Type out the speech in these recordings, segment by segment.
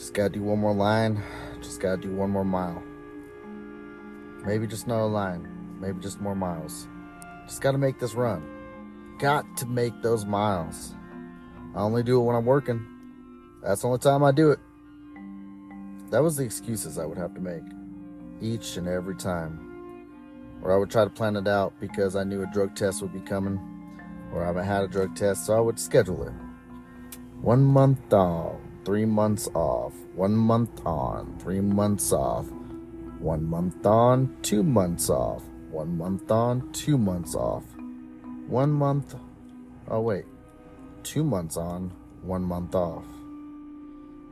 Just gotta do one more line. Just gotta do one more mile. Maybe just not a line. Maybe just more miles. Just gotta make this run. Got to make those miles. I only do it when I'm working. That's the only time I do it. That was the excuses I would have to make. Each and every time. Or I would try to plan it out because I knew a drug test would be coming. Or I haven't had a drug test, so I would schedule it. 1 month on, 3 months off. 1 month on, 3 months off. 1 month on, 2 months off. 1 month on, 2 months off. 1 month, 2 months on, 1 month off.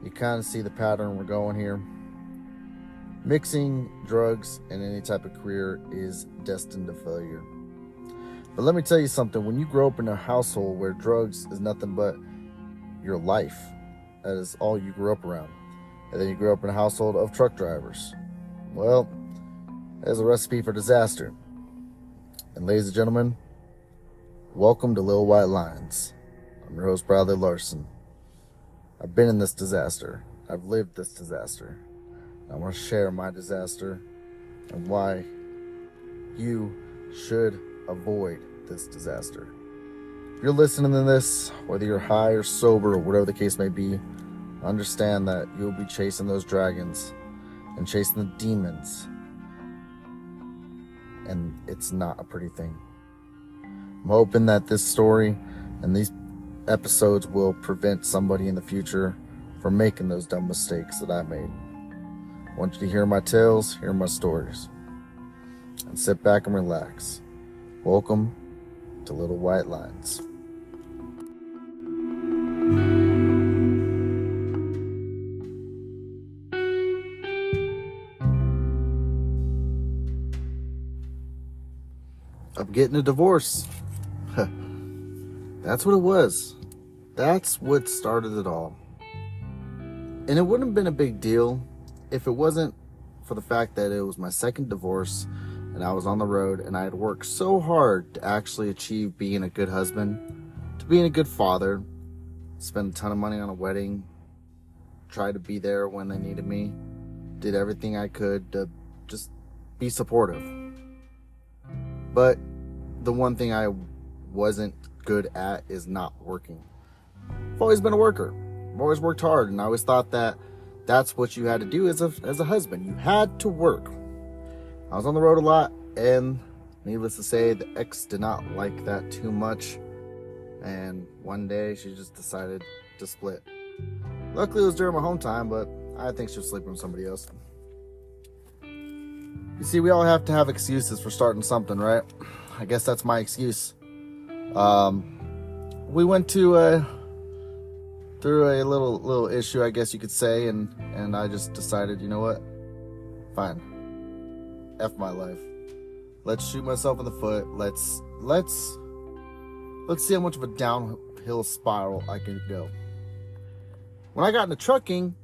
You kind of see the pattern we're going here. Mixing drugs in any type of career is destined to failure. But let me tell you something, when you grow up in a household where drugs is nothing but your life, that is all you grew up around, and then you grew up in a household of truck drivers, well, there's a recipe for disaster. And ladies and gentlemen, welcome to Little White Lines. I'm your host, Bradley Larson. I've been in this disaster. I've lived this disaster. I want to share my disaster and why you should avoid this disaster. If you're listening to this, whether you're high or sober or whatever the case may be, understand that you'll be chasing those dragons and chasing the demons. And it's not a pretty thing. I'm hoping that this story and these episodes will prevent somebody in the future from making those dumb mistakes that I made. I want you to hear my tales, hear my stories, and sit back and relax. Welcome to Little White Lines. I'm getting a divorce. That's what it was. That's what started it all. And it wouldn't have been a big deal if it wasn't for the fact that it was my second divorce and I was on the road and I had worked so hard to actually achieve being a good husband, to being a good father, spend a ton of money on a wedding, tried to be there when they needed me, did everything I could to just be supportive. But the one thing I wasn't good at is not working. I've always been a worker. I've always worked hard, and I always thought that that's what you had to do as a husband. You had to work. I was on the road a lot, and needless to say, the ex did not like that too much. And one day, she just decided to split. Luckily, it was during my home time, but I think she was sleeping with somebody else. You see, we all have to have excuses for starting something, right? I guess that's my excuse. We went through a little issue, I guess you could say, and I just decided, you know what? Fine. F my life. Let's shoot myself in the foot. Let's see how much of a downhill spiral I can go. When I got into trucking,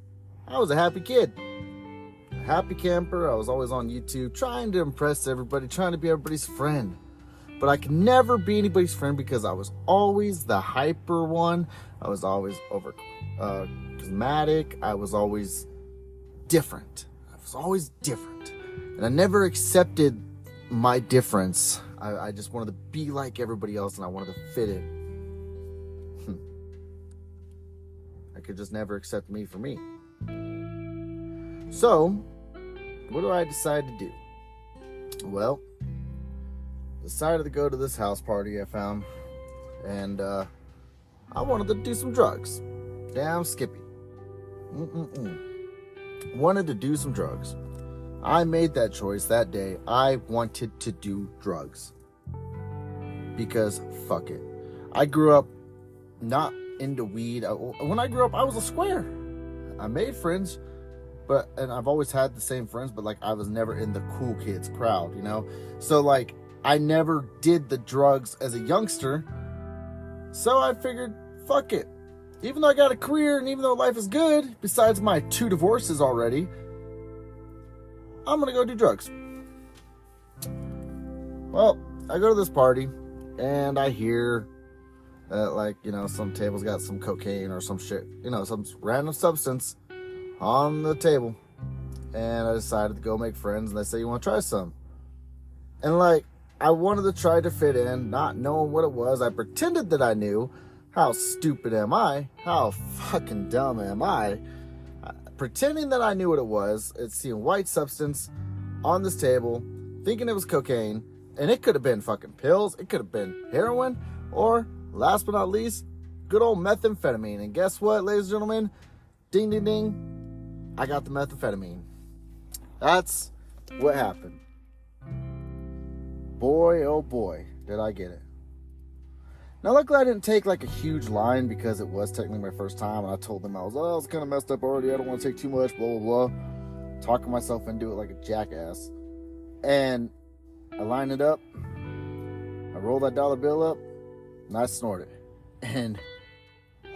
I was a happy kid. A happy camper. I was always on YouTube trying to impress everybody, trying to be everybody's friend. But I could never be anybody's friend because I was always the hyper one. I was always over charismatic. I was always different. And I never accepted my difference. I just wanted to be like everybody else, and I wanted to fit in. I could just never accept me for me. So, what do I decide to do? Well, decided to go to this house party I found, and I wanted to do some drugs. Damn Skippy. Wanted to do some drugs. I made that choice that day. I wanted to do drugs. Because fuck it. I grew up not into weed. When I grew up, I was a square. I made friends, and I've always had the same friends, but like I was never in the cool kids crowd, you know? So like I never did the drugs as a youngster. So I figured, fuck it. Even though I got a career and even though life is good, besides my 2 divorces already, I'm gonna go do drugs. Well, I go to this party and I hear that, like, you know, some table's got some cocaine or some shit, you know, some random substance on the table. And I decided to go make friends, and they say, you want to try some? And like, I wanted to try to fit in, not knowing what it was. I pretended that I knew. How stupid am I? How fucking dumb am I? Pretending that I knew what it was. It's seeing white substance on this table, thinking it was cocaine, and it could have been fucking pills, it could have been heroin, or last but not least, good old methamphetamine. And guess what, ladies and gentlemen? Ding, ding, ding. I got the methamphetamine. That's what happened. Boy, oh boy, did I get it. Now, luckily I didn't take like a huge line because it was technically my first time. And I told them I was kind of messed up already. I don't want to take too much, blah, blah, blah. Talking myself into it like a jackass. And I lined it up. I rolled that dollar bill up and I snorted. And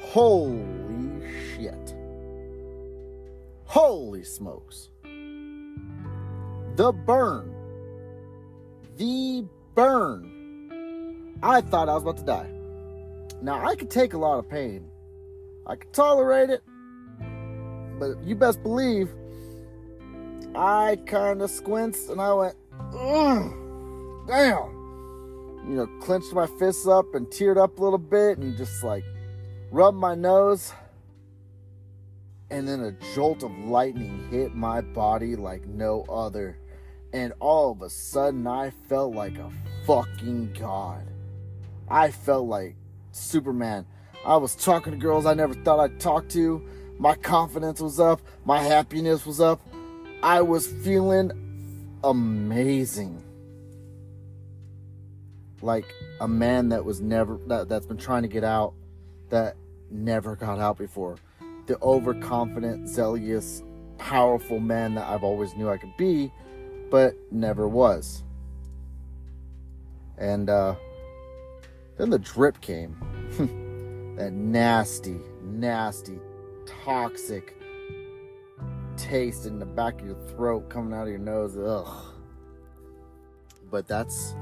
holy shit. Holy smokes. The burn. I thought I was about to die. Now, I could take a lot of pain. I could tolerate it. But you best believe, I kind of squinced and I went, ugh, damn. You know, clenched my fists up and teared up a little bit and just like rubbed my nose. And then a jolt of lightning hit my body like no other. And all of a sudden, I felt like a fucking god. I felt like Superman. I was talking to girls I never thought I'd talk to. My confidence was up. My happiness was up. I was feeling amazing. Like a man that was that's been trying to get out, that never got out before. The overconfident, zealous, powerful man that I've always knew I could be, but never was. And then the drip came. That nasty, toxic taste in the back of your throat coming out of your nose. Ugh. But that's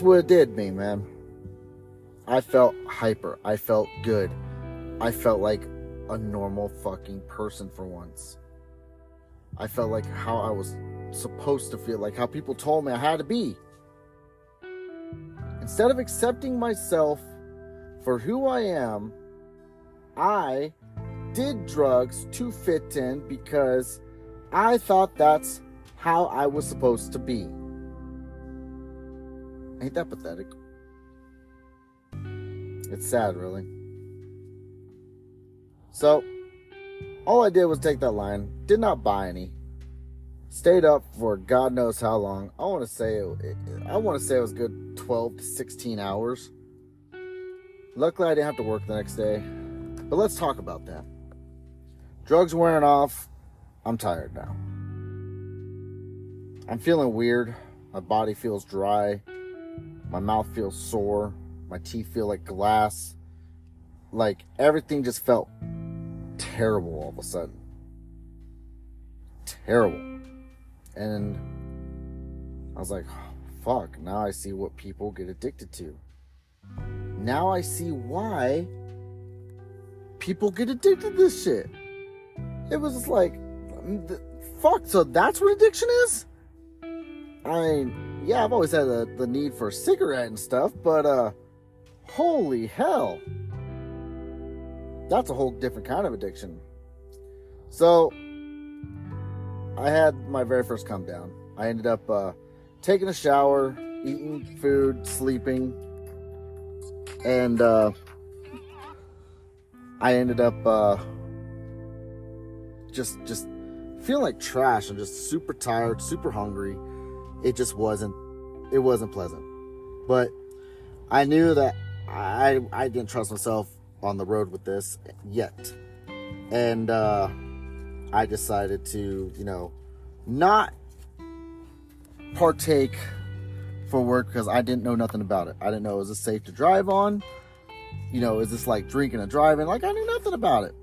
what it did me, man. I felt hyper. I felt good. I felt like a normal fucking person for once. I felt like how I was supposed to feel, like how people told me I had to be. Instead of accepting myself for who I am, I did drugs to fit in because I thought that's how I was supposed to be. Ain't that pathetic? It's sad, really. So, all I did was take that line, did not buy any, stayed up for God knows how long. I want to say it was good 12 to 16 hours. Luckily, I didn't have to work the next day. But let's talk about that. Drugs wearing off. I'm tired now. I'm feeling weird. My body feels dry. My mouth feels sore. My teeth feel like glass. Like everything just felt terrible all of a sudden. Terrible. And I was like, oh, fuck, now I see what people get addicted to. Now I see why people get addicted to this shit. It was just like, fuck, so that's what addiction is? I mean, yeah, I've always had the need for a cigarette and stuff, but holy hell. That's a whole different kind of addiction. So, I had my very first come down. I ended up taking a shower, eating food, sleeping, and I ended up just feeling like trash. I'm just super tired, super hungry. It wasn't pleasant. But I knew that I didn't trust myself on the road with this yet. And I decided to, not partake for work because I didn't know nothing about it. I didn't know, is this safe to drive on? Is this like drinking and driving? Like, I knew nothing about it.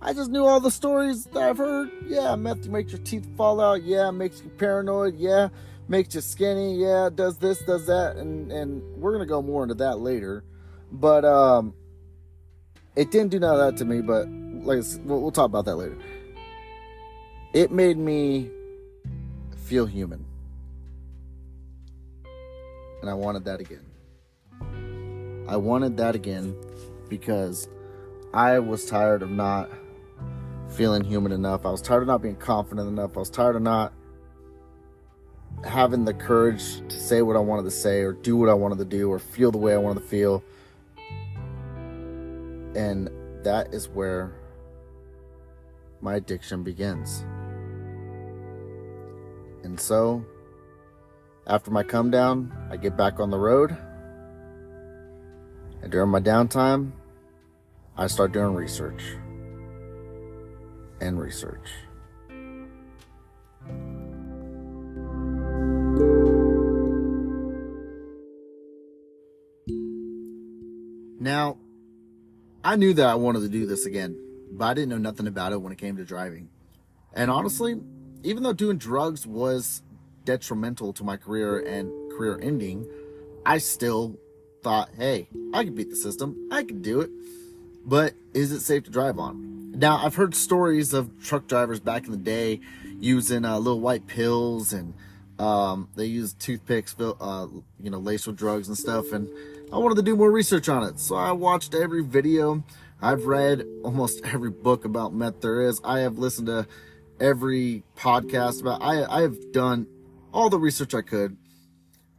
I just knew all the stories that I've heard. Yeah, meth makes your teeth fall out. Yeah, makes you paranoid. Yeah, makes you skinny. Yeah, does this, does that. And we're going to go more into that later. But it didn't do none of that to me. But we'll talk about that later. it made me feel human. And I wanted that again. I wanted that again because I was tired of not feeling human enough. I was tired of not being confident enough. I was tired of not having the courage to say what I wanted to say or do what I wanted to do or feel the way I wanted to feel. And that is where my addiction begins. And so, after my come down, I get back on the road. And during my downtime, I start doing research. And research. Now, I knew that I wanted to do this again, but I didn't know nothing about it when it came to driving. And honestly, even though doing drugs was detrimental to my career and career ending, I still thought, hey, I can beat the system. I can do it. But is it safe to drive on? Now, I've heard stories of truck drivers back in the day using little white pills, and they use toothpicks, laced with drugs and stuff. And I wanted to do more research on it. So I watched every video. I've read almost every book about meth there is. I have listened to every podcast about. I have done all the research I could,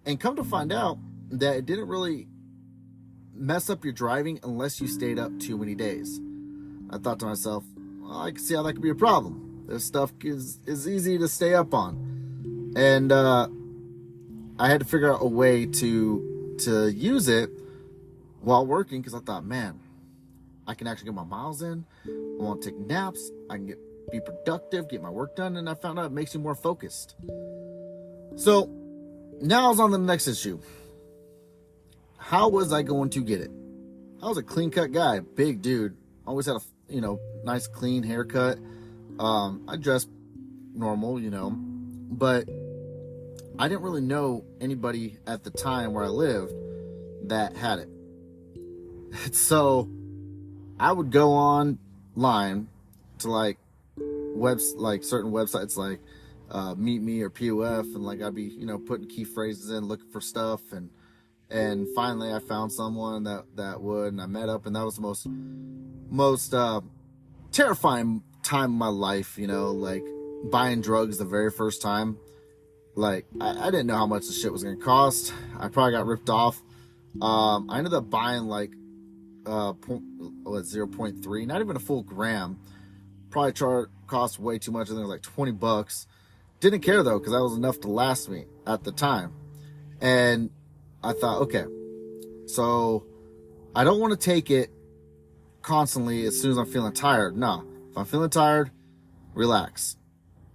and come to find out that it didn't really mess up your driving unless you stayed up too many days. I thought to myself, well, I can see how that could be a problem. This stuff is easy to stay up on. And I had to figure out a way to use it while working, because I thought, man, I can actually get my miles in. I won't take naps. I can be productive, get my work done. And I found out it makes you more focused. So now I was on the next issue. How was I going to get it? I was a clean cut guy, big dude. Always had a nice clean haircut. I dressed normal, but I didn't really know anybody at the time where I lived that had it. So I would go online to certain websites like Meet Me or POF, and I'd be putting key phrases in, looking for stuff, and finally I found someone that would, and I met up, and that was the most terrifying time of my life, buying drugs the very first time. I didn't know how much the shit was going to cost. I probably got ripped off. I ended up buying 0.3, not even a full gram. Probably cost way too much. I think it was $20. Didn't care though, because that was enough to last me at the time. And I thought, okay, so I don't want to take it constantly as soon as I'm feeling tired. No, if I'm feeling tired, relax.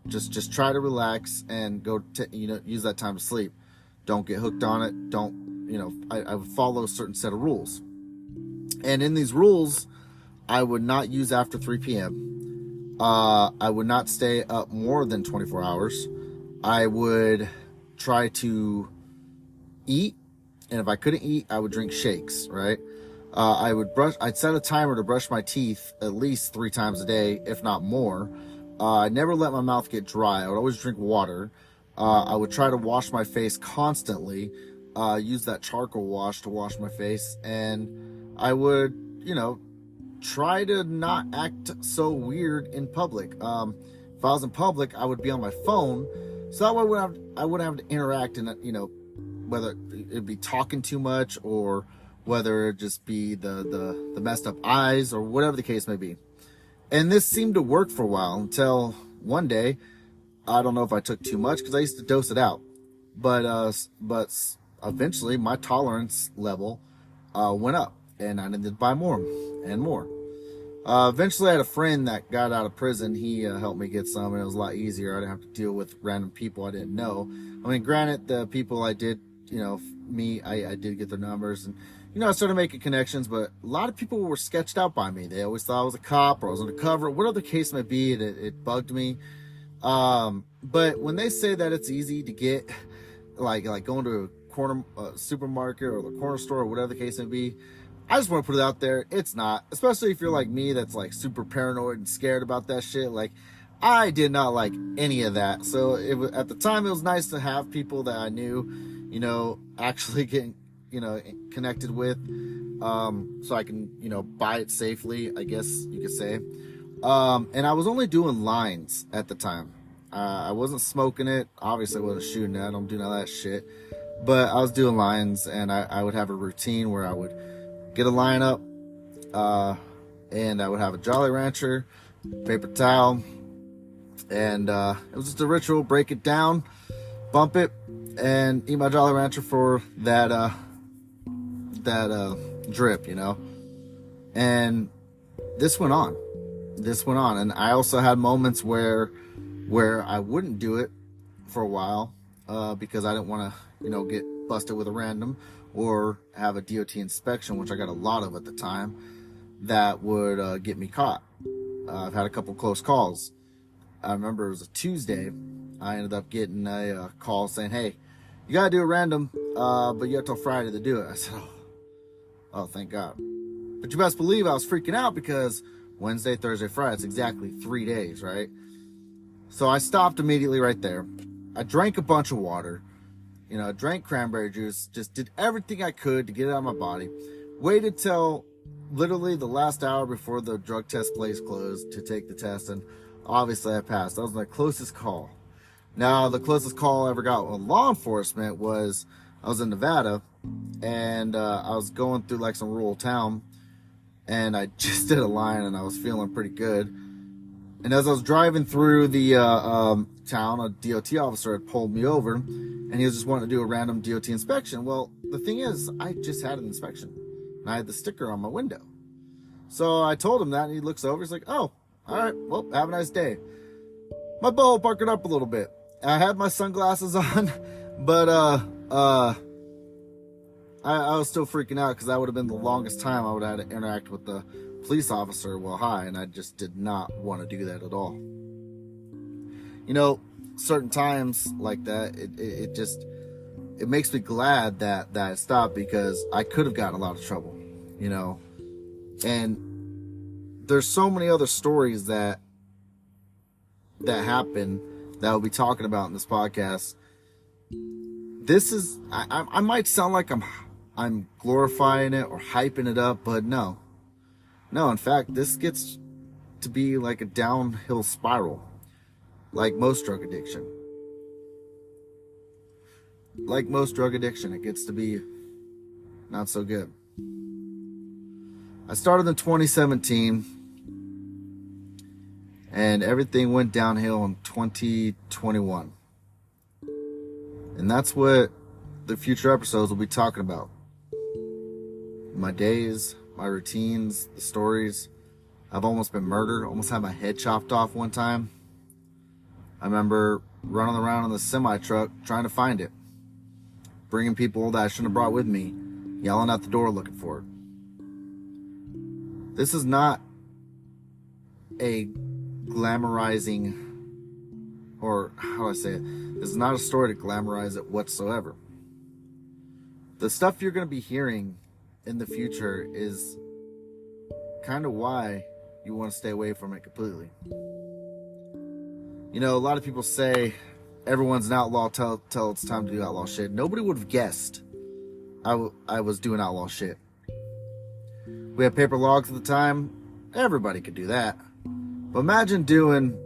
Just try to relax and go use that time to sleep. Don't get hooked on it. Don't, I would follow a certain set of rules. And in these rules, I would not use after 3 p.m. I would not stay up more than 24 hours. I would try to eat. And if I couldn't eat, I would drink shakes, right? I'd set a timer to brush my teeth at least 3 times a day, if not more. I never let my mouth get dry. I would always drink water. I would try to wash my face constantly. Use that charcoal wash to wash my face. And I would, try to not act so weird in public. If I was in public, I would be on my phone. So that way I wouldn't have to interact in, whether it'd be talking too much or whether it just be the messed up eyes or whatever the case may be. And this seemed to work for a while until one day, I don't know if I took too much because I used to dose it out, but eventually my tolerance level went up, and I needed to buy more and more. Eventually I had a friend that got out of prison. He helped me get some, and it was a lot easier. I didn't have to deal with random people I didn't know. I mean, granted, the people I did, I did get their numbers, and I started making connections, but a lot of people were sketched out by me. They always thought I was a cop or I was undercover, whatever the case may be. It bugged me. But when they say that it's easy to get, like going to a corner supermarket or the corner store or whatever the case may be, I just want to put it out there. It's not, especially if you're like me, that's super paranoid and scared about that shit. I did not like any of that. So at the time, it was nice to have people that I knew, actually getting, connected with, so I can, buy it safely, I guess you could say. And I was only doing lines at the time. I wasn't smoking it. Obviously, I wasn't shooting it. I don't do none of that shit. But I was doing lines, and I would have a routine where I would get a line up, and I would have a Jolly Rancher, paper towel, and it was just a ritual. Break it down, bump it, and eat my Jolly Rancher for that drip, And this went on. And I also had moments where I wouldn't do it for a while, because I didn't want to, get busted with a random or have a DOT inspection, which I got a lot of at the time, that would get me caught. I've had a couple close calls. I remember it was a Tuesday. I ended up getting a call saying, "Hey, you gotta do a random, but you have till Friday to do it." I said, "Oh, thank God." But you best believe I was freaking out, because Wednesday, Thursday, Friday, it's exactly 3 days, right? So I stopped immediately right there. I drank a bunch of water, drank cranberry juice, just did everything I could to get it out of my body. Waited till literally the last hour before the drug test place closed to take the test, and obviously I passed. That was my closest call. Now, the closest call I ever got with law enforcement was, I was in Nevada, and I was going through like some rural town, and I just did a line, and I was feeling pretty good. And as I was driving through the town, a DOT officer had pulled me over, and he was just wanting to do a random DOT inspection. Well, the thing is, I just had an inspection, and I had the sticker on my window. So I told him that, and he looks over, he's like, "Oh, all right, well, have a nice day." My ball puckered up a little bit. I had my sunglasses on, but I was still freaking out, because that would have been the longest time I would have had to interact with the police officer while high, and I just did not want to do that at all. Certain times like that, it makes me glad that I stopped, because I could have gotten a lot of trouble, and there's so many other stories that happen that I'll be talking about in this podcast. This is, I might sound like I'm glorifying it or hyping it up, but no, in fact, this gets to be like a downhill spiral, like most drug addiction. It gets to be not so good. I started in 2017, and everything went downhill in 2021. And that's what the future episodes will be talking about. My days, my routines, the stories. I've almost been murdered, almost had my head chopped off one time. I remember running around in the semi truck trying to find it, bringing people that I shouldn't have brought with me, yelling at the door looking for it. This is not a glamorizing, or how do I say it? This is not a story to glamorize it whatsoever. The stuff you're going to be hearing in the future is kind of why you want to stay away from it completely. A lot of people say everyone's an outlaw till it's time to do outlaw shit. Nobody would have guessed I was doing outlaw shit. We had paper logs at the time. Everybody could do that. But imagine doing,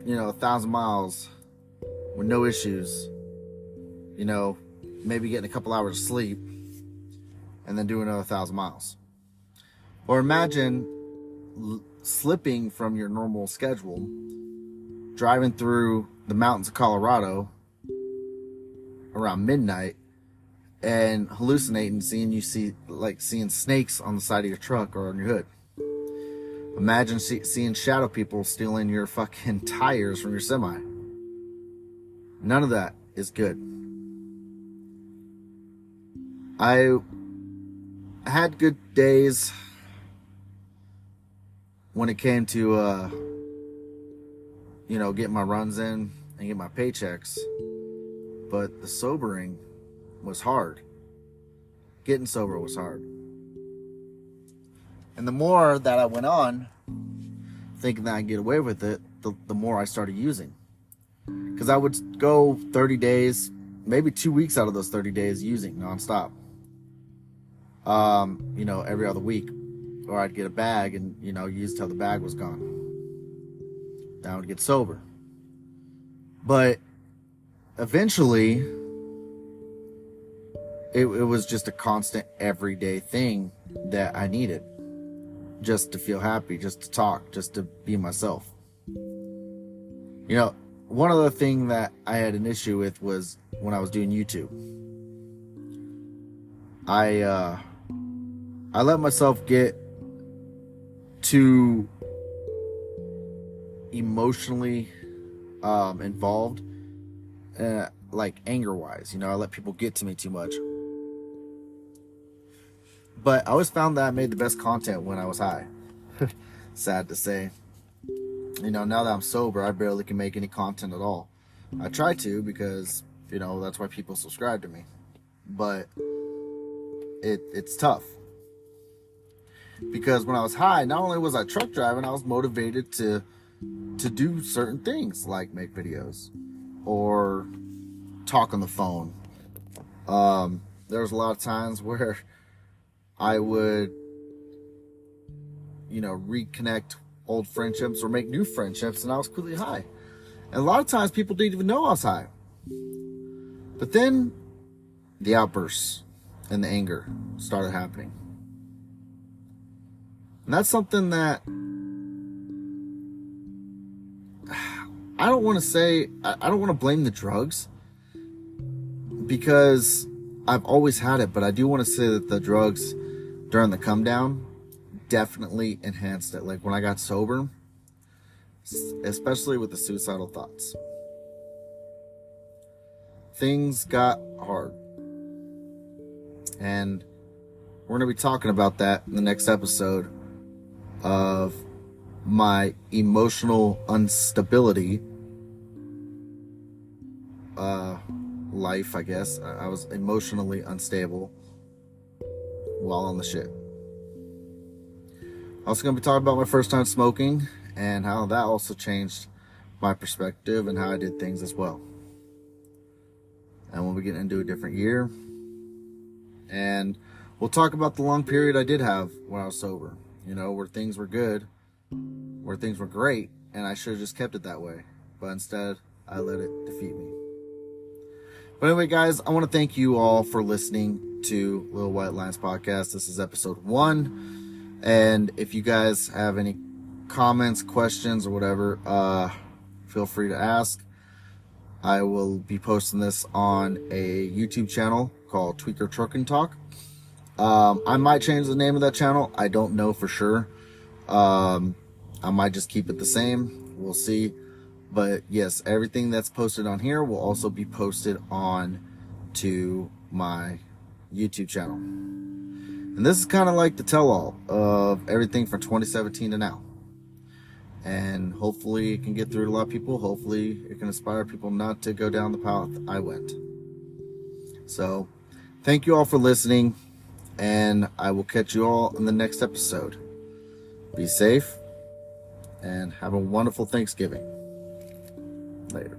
1,000 miles with no issues. Maybe getting a couple hours of sleep, and then doing another 1,000 miles. Or imagine slipping from your normal schedule, driving through the mountains of Colorado around midnight, and hallucinating, seeing snakes on the side of your truck or on your hood. Imagine seeing shadow people stealing your fucking tires from your semi. None of that is good. I had good days when it came to, getting my runs in and get my paychecks. But the sobering was hard. Getting sober was hard. And the more that I went on, thinking that I'd get away with it, the more I started using. Because I would go 30 days, maybe 2 weeks out of those 30 days using nonstop. Every other week. Or I'd get a bag and, use till the bag was gone. Then I would get sober. But eventually, it was just a constant everyday thing that I needed. Just to feel happy, just to talk, just to be myself. One other thing that I had an issue with was when I was doing YouTube. I let myself get too emotionally involved, like anger-wise. I let people get to me too much. But I always found that I made the best content when I was high. Sad to say. Now that I'm sober, I barely can make any content at all. I try to because, that's why people subscribe to me. But it's tough. Because when I was high, not only was I truck driving, I was motivated to do certain things like make videos or talk on the phone. There was a lot of times where I would, reconnect old friendships or make new friendships, and I was completely high. And a lot of times people didn't even know I was high. But then the outbursts and the anger started happening. And that's something that I don't want to blame the drugs, because I've always had it, but I do want to say that the drugs during the come down definitely enhanced it. Like when I got sober, especially with the suicidal thoughts, things got hard. And we're going to be talking about that in the next episode of my emotional instability life, I guess. I was emotionally unstable while on the shit. Also going to be talking about my first time smoking and how that also changed my perspective and how I did things as well. And we'll be getting into a different year. And we'll talk about the long period I did have when I was sober. Where things were good, where things were great, and I should have just kept it that way. But instead, I let it defeat me. But anyway, guys, I want to thank you all for listening to Little White Lines Podcast. This is episode 1. And if you guys have any comments, questions, or whatever, feel free to ask. I will be posting this on a YouTube channel called Tweaker Truck and Talk. I might change the name of that channel. I don't know for sure. I might just keep it the same. We'll see. But yes, everything that's posted on here will also be posted on to my YouTube channel. And this is kind of like the tell-all of everything from 2017 to now. And hopefully it can get through to a lot of people. Hopefully it can inspire people not to go down the path I went. So thank you all for listening. And I will catch you all in the next episode. Be safe and have a wonderful Thanksgiving. Later.